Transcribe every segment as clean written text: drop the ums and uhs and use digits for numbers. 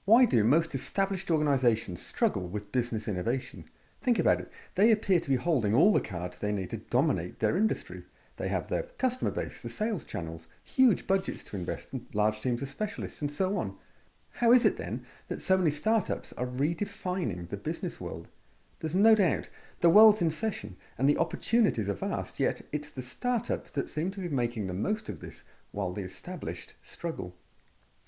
Why do most established organisations struggle with business innovation? Think about it. They appear to be holding all the cards they need to dominate their industry. They have their customer base, the sales channels, huge budgets to invest in, large teams of specialists, and so on. How is it then that so many startups are redefining the business world? There's no doubt the world's in session and the opportunities are vast, yet it's the startups that seem to be making the most of this while the established struggle.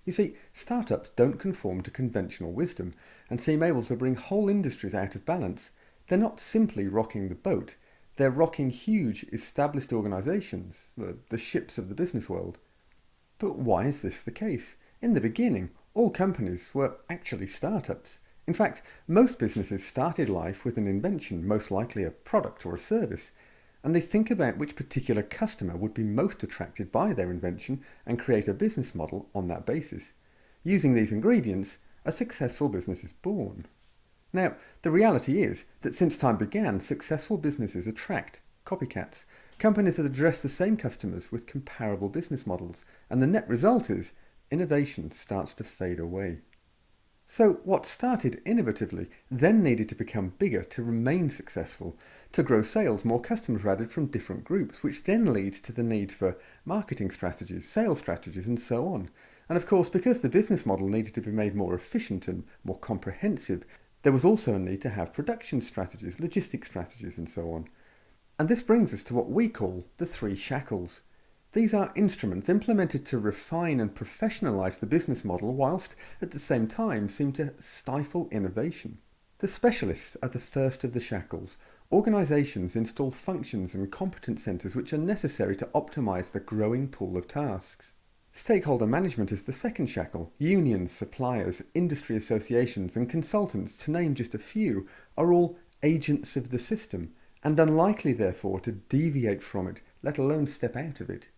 You see, startups don't conform to conventional wisdom and seem able to bring whole industries out of balance. They're not simply rocking the boat, they're rocking huge established organisations, the ships of the business world. But why is this the case? In the beginning, all companies were actually startups. In fact, most businesses started life with an invention, most likely a product or a service, and they think about which particular customer would be most attracted by their invention and create a business model on that basis. Using these ingredients, a successful business is born. Now, the reality is that since time began, successful businesses attract copycats, companies that address the same customers with comparable business models, and the net result is innovation starts to fade away. So what started innovatively then needed to become bigger to remain successful. To grow sales, more customers are added from different groups, which then leads to the need for marketing strategies, sales strategies, and so on. And of course, because the business model needed to be made more efficient and more comprehensive, there was also a need to have production strategies, logistics strategies, and so on. And this brings us to what we call the three shackles. These are instruments implemented to refine and professionalise the business model whilst at the same time seem to stifle innovation. The specialists are the first of the shackles. Organisations install functions and competence centres which are necessary to optimise the growing pool of tasks. Stakeholder management is the second shackle. Unions, suppliers, industry associations and consultants, to name just a few, are all agents of the system and unlikely therefore to deviate from it, let alone step out of it.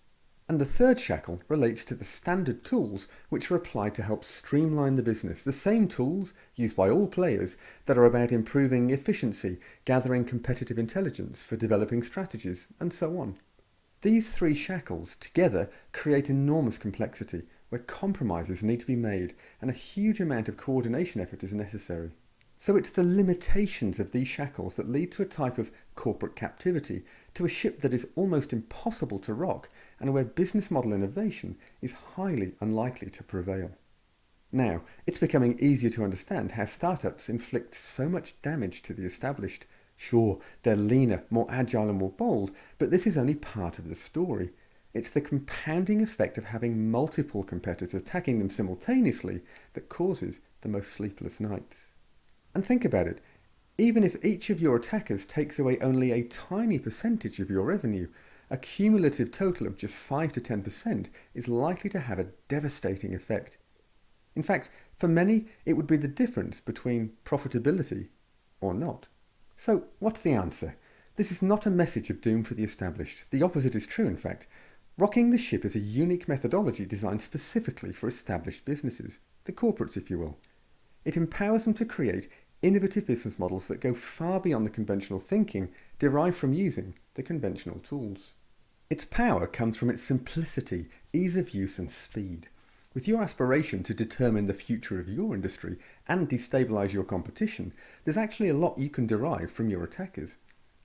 And the third shackle relates to the standard tools which are applied to help streamline the business, the same tools used by all players that are about improving efficiency, gathering competitive intelligence for developing strategies, and so on. These three shackles together create enormous complexity where compromises need to be made and a huge amount of coordination effort is necessary. So it's the limitations of these shackles that lead to a type of corporate captivity, to a ship that is almost impossible to rock and where business model innovation is highly unlikely to prevail. Now, it's becoming easier to understand how startups inflict so much damage to the established. Sure, they're leaner, more agile and more bold, but this is only part of the story. It's the compounding effect of having multiple competitors attacking them simultaneously that causes the most sleepless nights. And think about it, even if each of your attackers takes away only a tiny percentage of your revenue, a cumulative total of just 5 to 10% is likely to have a devastating effect. In fact, for many, it would be the difference between profitability or not. So, what's the answer? This is not a message of doom for the established. The opposite is true, in fact. Rocking the ship is a unique methodology designed specifically for established businesses, the corporates if you will. It empowers them to create innovative business models that go far beyond the conventional thinking derived from using the conventional tools. Its power comes from its simplicity, ease of use and speed. With your aspiration to determine the future of your industry and destabilise your competition, there's actually a lot you can derive from your attackers.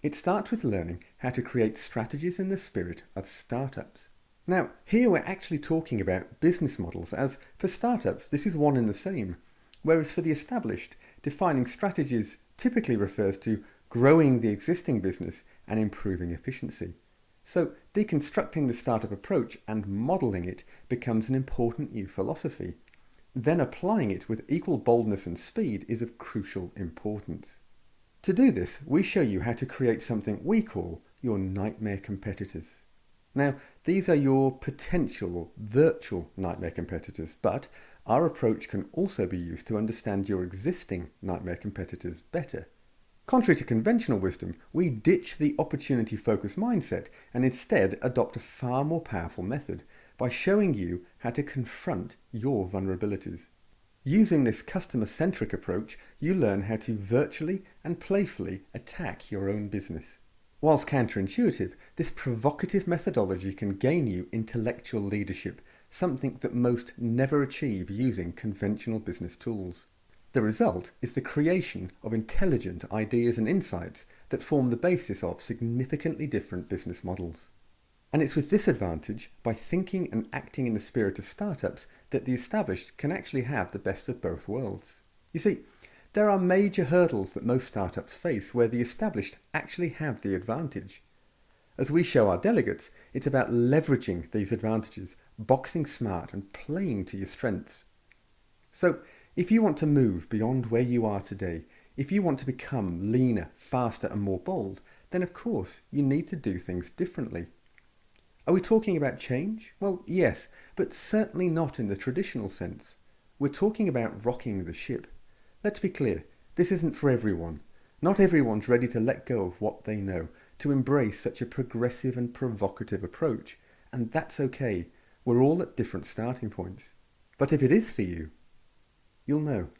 It starts with learning how to create strategies in the spirit of startups. Now, here we're actually talking about business models, as for startups this is one and the same, whereas for the established, defining strategies typically refers to growing the existing business and improving efficiency. So deconstructing the startup approach and modelling it becomes an important new philosophy. Then applying it with equal boldness and speed is of crucial importance. To do this, we show you how to create something we call your nightmare competitors. Now, these are your potential or virtual nightmare competitors, but our approach can also be used to understand your existing nightmare competitors better. Contrary to conventional wisdom, we ditch the opportunity-focused mindset and instead adopt a far more powerful method by showing you how to confront your vulnerabilities. Using this customer-centric approach, you learn how to virtually and playfully attack your own business. Whilst counterintuitive, this provocative methodology can gain you intellectual leadership, something that most never achieve using conventional business tools. The result is the creation of intelligent ideas and insights that form the basis of significantly different business models. And it's with this advantage, by thinking and acting in the spirit of startups, that the established can actually have the best of both worlds. You see, there are major hurdles that most startups face where the established actually have the advantage. As we show our delegates, it's about leveraging these advantages, boxing smart and playing to your strengths. So, if you want to move beyond where you are today, if you want to become leaner, faster and more bold, then of course you need to do things differently. Are we talking about change? Well, yes, but certainly not in the traditional sense. We're talking about rocking the ship. Let's be clear, this isn't for everyone. Not everyone's ready to let go of what they know, to embrace such a progressive and provocative approach, and that's okay. We're all at different starting points. But if it is for you, you'll know.